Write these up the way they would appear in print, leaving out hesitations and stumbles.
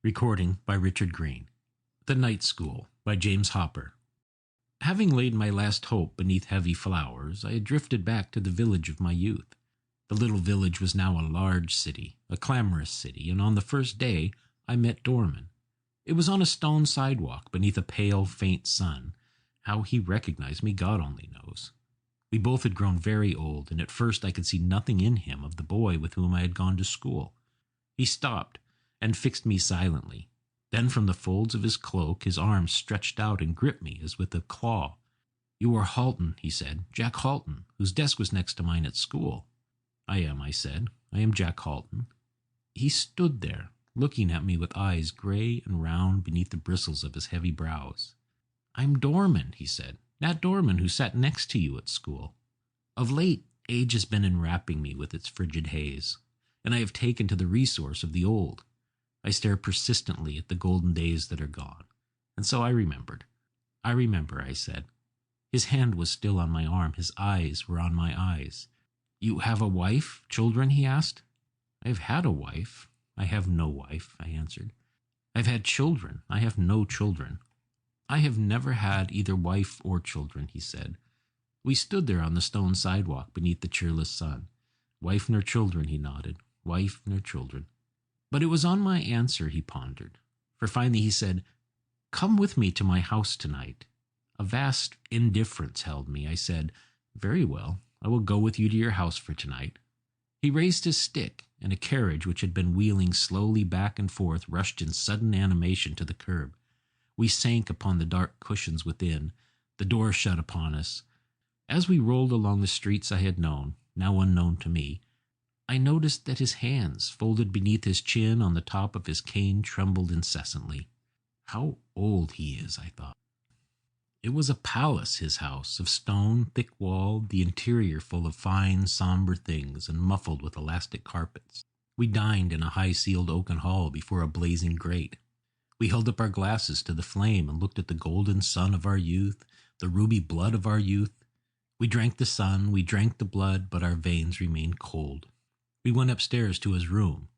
Recording by Richard Green. The Night School by James Hopper. Having laid my last hope beneath heavy flowers, I had drifted back to the village of my youth. The little village was now a large city, a clamorous city, and on the first day I met Dorman. It was on a stone sidewalk beneath a pale, faint sun. How he recognized me, God only knows. We both had grown very old, and at first I could see nothing in him of the boy with whom I had gone to school. He stopped and fixed me silently. Then from the folds of his cloak his arm stretched out and gripped me as with a claw. "You are Halton," he said, "Jack Halton, whose desk was next to mine at school." "I am," I said. "I am Jack Halton." He stood there, looking at me with eyes gray and round beneath the bristles of his heavy brows. "I'm Dorman," he said, "Nat Dorman, who sat next to you at school. Of late, age has been enwrapping me with its frigid haze, and I have taken to the resource of the old. I stare persistently at the golden days that are gone. And so I remembered. "I remember," I said. His hand was still on my arm. His eyes were on my eyes. "You have a wife, children?" he asked. "I have had a wife. I have no wife," I answered. "I've had children. I have no children." "I have never had either wife or children," he said. We stood there on the stone sidewalk beneath the cheerless sun. "Wife nor children," he nodded. "Wife nor children." But it was on my answer he pondered, for finally he said, "Come with me to my house tonight." A vast indifference held me. I said, "Very well, I will go with you to your house for tonight." He raised his stick, and a carriage which had been wheeling slowly back and forth rushed in sudden animation to the curb. We sank upon the dark cushions within. The door shut upon us. As we rolled along the streets I had known, now unknown to me, I noticed that his hands, folded beneath his chin on the top of his cane, trembled incessantly. How old he is, I thought. It was a palace, his house, of stone, thick-walled, the interior full of fine, somber things and muffled with elastic carpets. We dined in a high-ceiled oaken hall before a blazing grate. We held up our glasses to the flame and looked at the golden sun of our youth, the ruby blood of our youth. We drank the sun, we drank the blood, but our veins remained cold. We went upstairs to his room.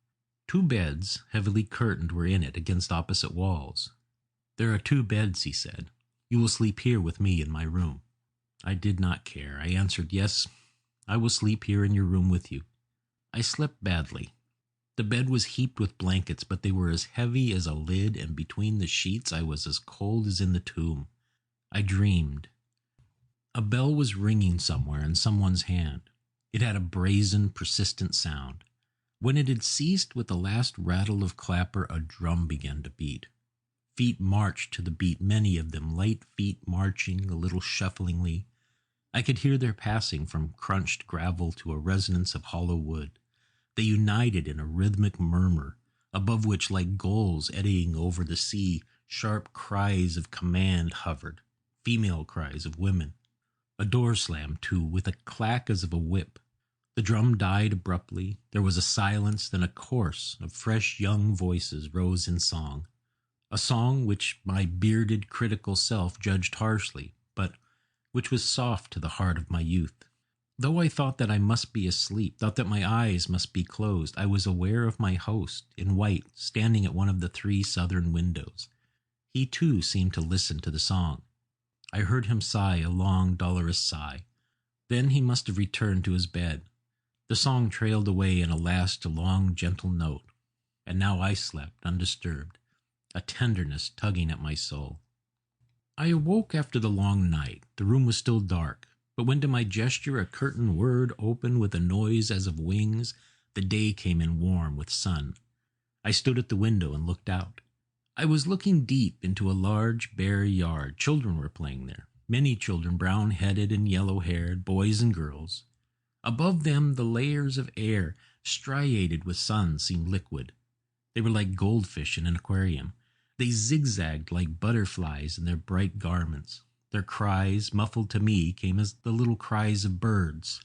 2 beds, heavily curtained, were in it against opposite walls. "There are 2 beds," he said. "You will sleep here with me in my room." I did not care. I answered, "Yes, I will sleep here in your room with you." I slept badly. The bed was heaped with blankets, but they were as heavy as a lid, and between the sheets I was as cold as in the tomb. I dreamed. A bell was ringing somewhere in someone's hand. It had a brazen, persistent sound. When it had ceased with the last rattle of clapper, a drum began to beat. Feet marched to the beat, many of them, light feet marching a little shufflingly. I could hear their passing from crunched gravel to a resonance of hollow wood. They united in a rhythmic murmur, above which, like gulls eddying over the sea, sharp cries of command hovered, female cries of women. A door slammed to, with a clack as of a whip. The drum died abruptly. There was a silence, then a chorus of fresh young voices rose in song. A song which my bearded, critical self judged harshly, but which was soft to the heart of my youth. Though I thought that I must be asleep, thought that my eyes must be closed, I was aware of my host, in white, standing at one of the 3 southern windows. He too seemed to listen to the song. I heard him sigh a long, dolorous sigh. Then he must have returned to his bed. The song trailed away in a last long, gentle note, and now I slept undisturbed, a tenderness tugging at my soul. I awoke after the long night. The room was still dark, but when to my gesture a curtain whirred open with a noise as of wings, the day came in warm with sun. I stood at the window and looked out. I was looking deep into a large, bare yard. Children were playing there. Many children, brown-headed and yellow-haired, boys and girls. Above them, the layers of air, striated with sun, seemed liquid. They were like goldfish in an aquarium. They zigzagged like butterflies in their bright garments. Their cries, muffled to me, came as the little cries of birds.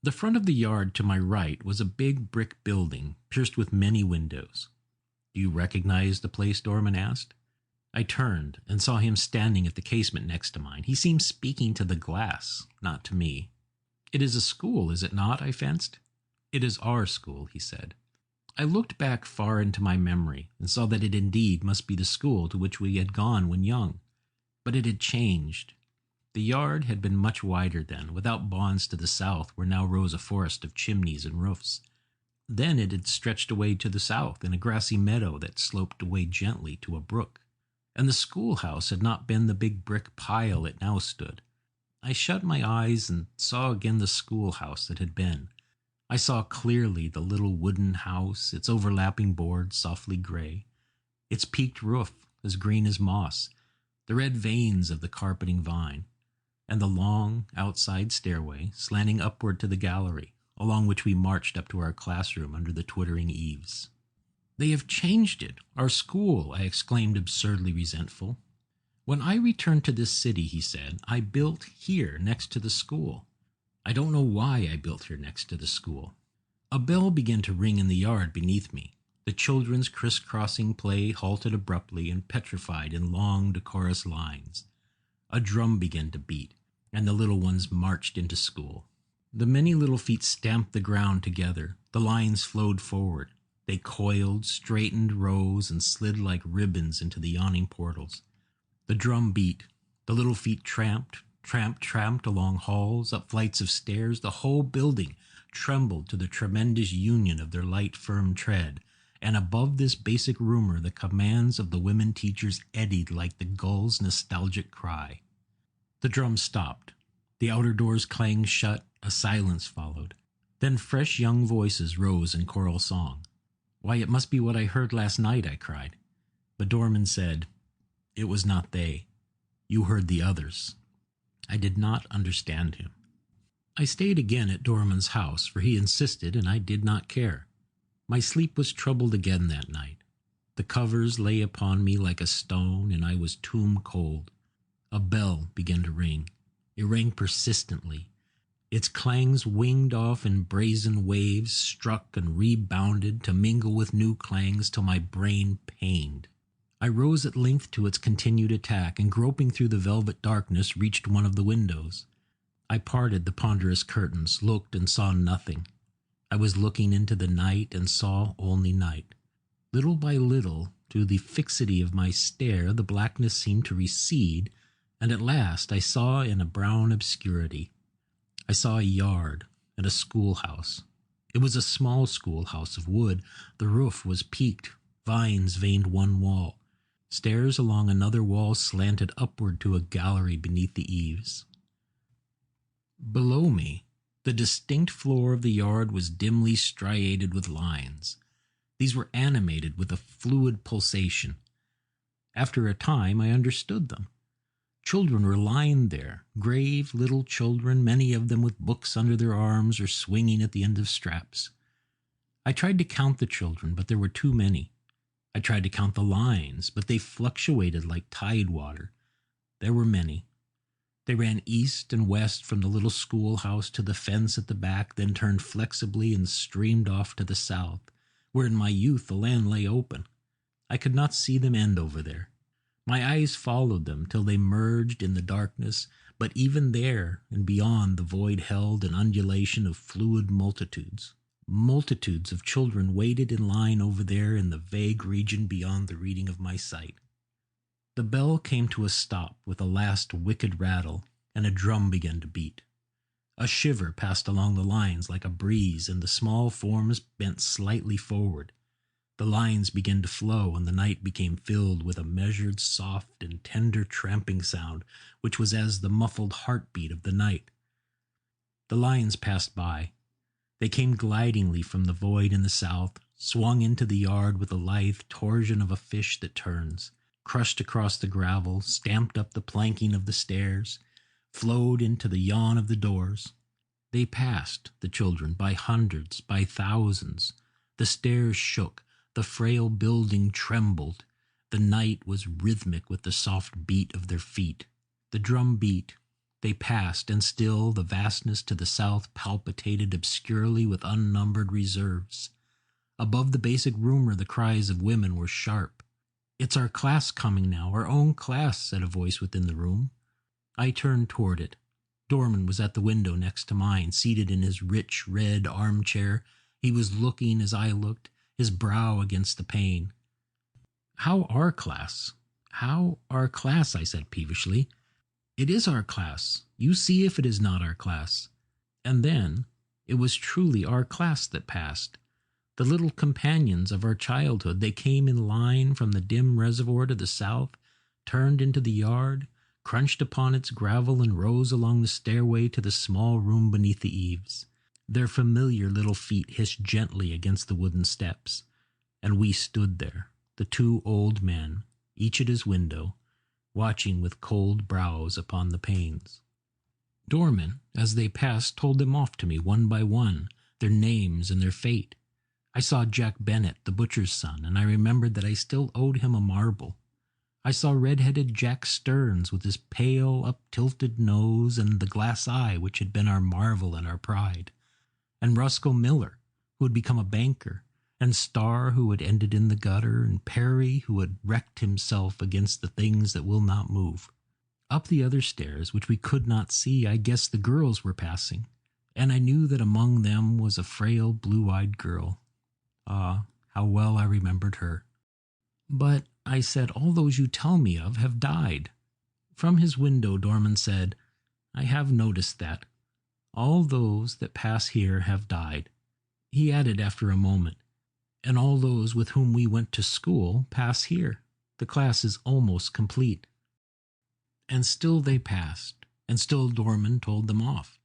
The front of the yard to my right was a big brick building, pierced with many windows. "Do you recognize the place?" Dorman asked. I turned and saw him standing at the casement next to mine. He seemed speaking to the glass, not to me. "It is a school, is it not?" I fenced. "It is our school," he said. I looked back far into my memory and saw that it indeed must be the school to which we had gone when young. But it had changed. The yard had been much wider then, without bonds to the south where now rose a forest of chimneys and roofs. Then it had stretched away to the south in a grassy meadow that sloped away gently to a brook. And the schoolhouse had not been the big brick pile it now stood. I shut my eyes and saw again the schoolhouse that had been. I saw clearly the little wooden house, its overlapping boards softly gray, its peaked roof as green as moss, the red veins of the carpeting vine, and the long outside stairway slanting upward to the gallery, along which we marched up to our classroom under the twittering eaves. "They have changed it, our school," I exclaimed, absurdly resentful. "When I returned to this city," he said, "I built here next to the school. I don't know why I built here next to the school." A bell began to ring in the yard beneath me. The children's crisscrossing play halted abruptly and petrified in long, decorous lines. A drum began to beat, and the little ones marched into school. The many little feet stamped the ground together. The lines flowed forward. They coiled, straightened, rose, and slid like ribbons into the yawning portals. The drum beat. The little feet tramped along halls, up flights of stairs. The whole building trembled to the tremendous union of their light, firm tread. And above this basic rumor, the commands of the women teachers eddied like the gull's nostalgic cry. The drum stopped. The outer doors clanged shut. A silence followed. Then fresh young voices rose in choral song. "Why, it must be what I heard last night," I cried. But Dorman said, "It was not they. You heard the others." I did not understand him. I stayed again at Dorman's house, for he insisted, and I did not care. My sleep was troubled again that night. The covers lay upon me like a stone, and I was tomb cold. A bell began to ring. It rang persistently. Its clangs winged off in brazen waves, struck and rebounded to mingle with new clangs till my brain pained. I rose at length to its continued attack, and groping through the velvet darkness reached one of the windows. I parted the ponderous curtains, looked and saw nothing. I was looking into the night and saw only night. Little by little, through the fixity of my stare, the blackness seemed to recede, and at last I saw in a brown obscurity. I saw a yard and a schoolhouse. It was a small schoolhouse of wood. The roof was peaked. Vines veined one wall. Stairs along another wall slanted upward to a gallery beneath the eaves. Below me, the distinct floor of the yard was dimly striated with lines. These were animated with a fluid pulsation. After a time, I understood them. Children were lying there, grave little children, many of them with books under their arms or swinging at the end of straps. I tried to count the children, but there were too many. I tried to count the lines, but they fluctuated like tide water. There were many. They ran east and west from the little schoolhouse to the fence at the back, then turned flexibly and streamed off to the south, where in my youth the land lay open. I could not see them end over there. My eyes followed them till they merged in the darkness, but even there and beyond the void held an undulation of fluid multitudes. Multitudes of children waited in line over there in the vague region beyond the reading of my sight. The bell came to a stop with a last wicked rattle, and a drum began to beat. A shiver passed along the lines like a breeze, and the small forms bent slightly forward. The lines began to flow, and the night became filled with a measured, soft, and tender tramping sound, which was as the muffled heartbeat of the night. The lines passed by. They came glidingly from the void in the south, swung into the yard with the lithe torsion of a fish that turns, crushed across the gravel, stamped up the planking of the stairs, flowed into the yawn of the doors. They passed, the children, by hundreds, by thousands. The stairs shook, the frail building trembled. The night was rhythmic with the soft beat of their feet. The drum beat. They passed, and still the vastness to the south palpitated obscurely with unnumbered reserves. Above the basic rumor, the cries of women were sharp. "It's our class coming now, our own class," said a voice within the room. I turned toward it. Dorman was at the window next to mine, seated in his rich red armchair. He was looking as I looked, his brow against the pane. How our class? How our class, I said peevishly. It is our class. You see if it is not our class. And then it was truly our class that passed. The little companions of our childhood, they came in line from the dim reservoir to the south, turned into the yard, crunched upon its gravel, and rose along the stairway to the small room beneath the eaves. Their familiar little feet hissed gently against the wooden steps, and we stood there, the two old men, each at his window, watching with cold brows upon the panes. Doormen, as they passed, told them off to me one by one, their names and their fate. I saw Jack Bennett, the butcher's son, and I remembered that I still owed him a marble. I saw red-headed Jack Stearns with his pale, up-tilted nose and the glass eye which had been our marvel and our pride, and Roscoe Miller, who had become a banker, and Starr, who had ended in the gutter, and Perry, who had wrecked himself against the things that will not move. Up the other stairs, which we could not see, I guessed the girls were passing, and I knew that among them was a frail, blue-eyed girl. Ah, how well I remembered her. But, I said, all those you tell me of have died. From his window, Dorman said, I have noticed that. All those that pass here have died. He added after a moment, and all those with whom we went to school pass here. The class is almost complete. And still they passed, and still Dorman told them off.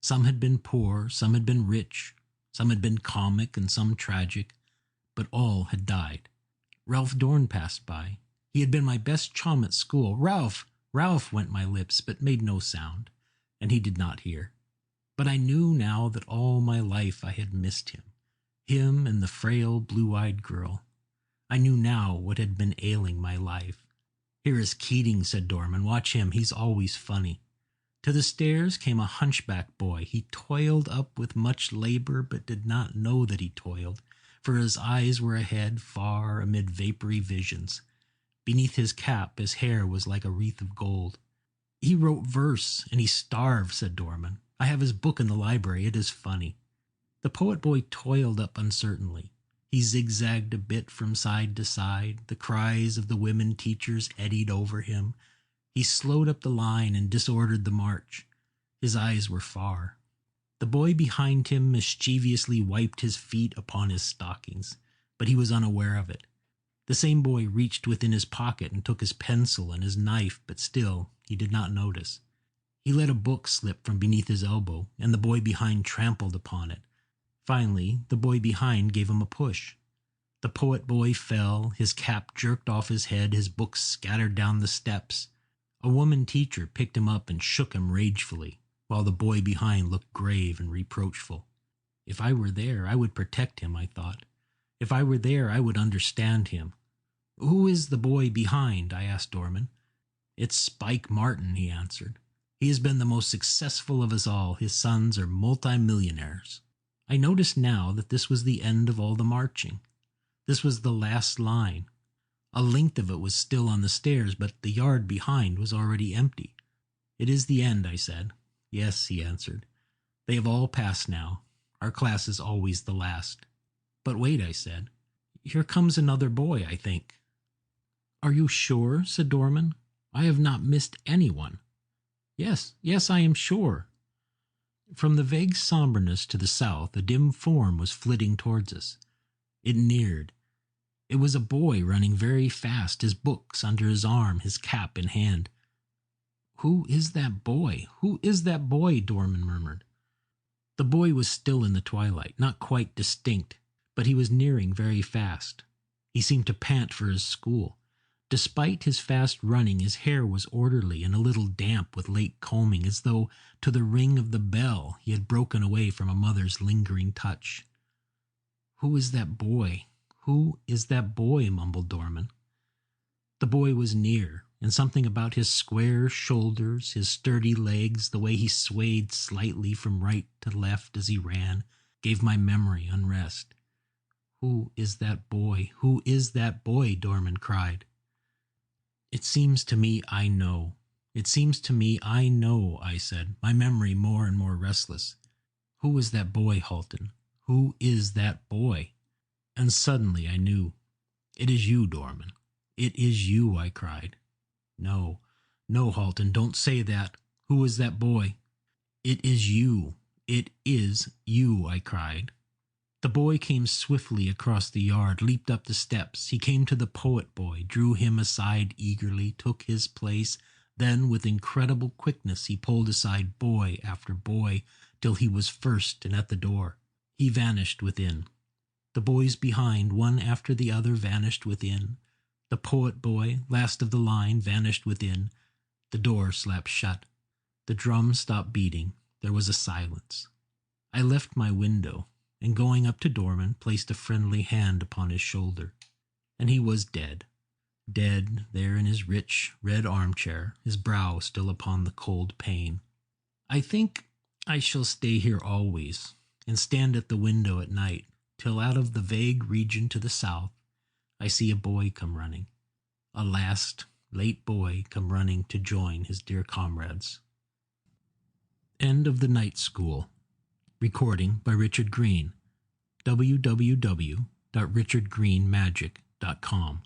Some had been poor, some had been rich, some had been comic and some tragic, but all had died. Ralph Dorn passed by. He had been my best chum at school. Ralph! Ralph! Went my lips, but made no sound, and he did not hear. But I knew now that all my life I had missed him and the frail blue-eyed girl. I knew now what had been ailing my life. Here is Keating, said Dorman. Watch him, he's always funny. To the stairs came a hunchback boy. He toiled up with much labor, but did not know that he toiled, for his eyes were ahead, far amid vapory visions. Beneath his cap his hair was like a wreath of gold. He wrote verse, and he starved, said Dorman. I have his book in the library. It is funny. The poet boy toiled up uncertainly. He zigzagged a bit from side to side. The cries of the women teachers eddied over him. He slowed up the line and disordered the march. His eyes were far. The boy behind him mischievously wiped his feet upon his stockings, but he was unaware of it. The same boy reached within his pocket and took his pencil and his knife, but still he did not notice. He let a book slip from beneath his elbow, and the boy behind trampled upon it. Finally, the boy behind gave him a push. The poet boy fell, his cap jerked off his head, his books scattered down the steps. A woman teacher picked him up and shook him ragefully, while the boy behind looked grave and reproachful. If I were there, I would protect him, I thought. If I were there, I would understand him. Who is the boy behind? I asked Dorman. It's Spike Martin, he answered. He has been the most successful of us all. His sons are multimillionaires. I noticed now that this was the end of all the marching. This was the last line. A length of it was still on the stairs, but the yard behind was already empty. It is the end, I said. Yes, he answered. They have all passed now. Our class is always the last. But wait, I said. Here comes another boy, I think. Are you sure? Said Dorman. I have not missed anyone. Yes, I am sure. From the vague somberness to the south, a dim form was flitting towards us. It neared. It was a boy running very fast, his books under his arm, his cap in hand. Who is that boy? Who is that boy? Dorman murmured. The boy was still in the twilight, not quite distinct, but he was nearing very fast. He seemed to pant for his school. Despite his fast running, his hair was orderly and a little damp with late combing, as though to the ring of the bell he had broken away from a mother's lingering touch. Who is that boy? Who is that boy? Mumbled Dorman. The boy was near, and something about his square shoulders, his sturdy legs, the way he swayed slightly from right to left as he ran, gave my memory unrest. Who is that boy? Who is that boy? Dorman cried. It seems to me I know. It seems to me I know, I said, my memory more and more restless. Who is that boy, Halton? Who is that boy? And suddenly I knew. It is you, Dorman. It is you, I cried. No, no, Halton, don't say that. Who is that boy? It is you. It is you, I cried. The boy came swiftly across the yard, leaped up the steps. He came to the poet boy, drew him aside eagerly, took his place. Then, with incredible quickness, he pulled aside boy after boy, till he was first and at the door. He vanished within. The boys behind, one after the other, vanished within. The poet boy, last of the line, vanished within. The door slapped shut. The drum stopped beating. There was a silence. I left my window, and going up to Dorman, placed a friendly hand upon his shoulder. And he was dead. Dead there in his rich, red armchair, his brow still upon the cold pane. I think I shall stay here always, and stand at the window at night, till out of the vague region to the south I see a boy come running, a last, late boy come running to join his dear comrades. End of the Night School. Recording by Richard Green. www.richardgreenmagic.com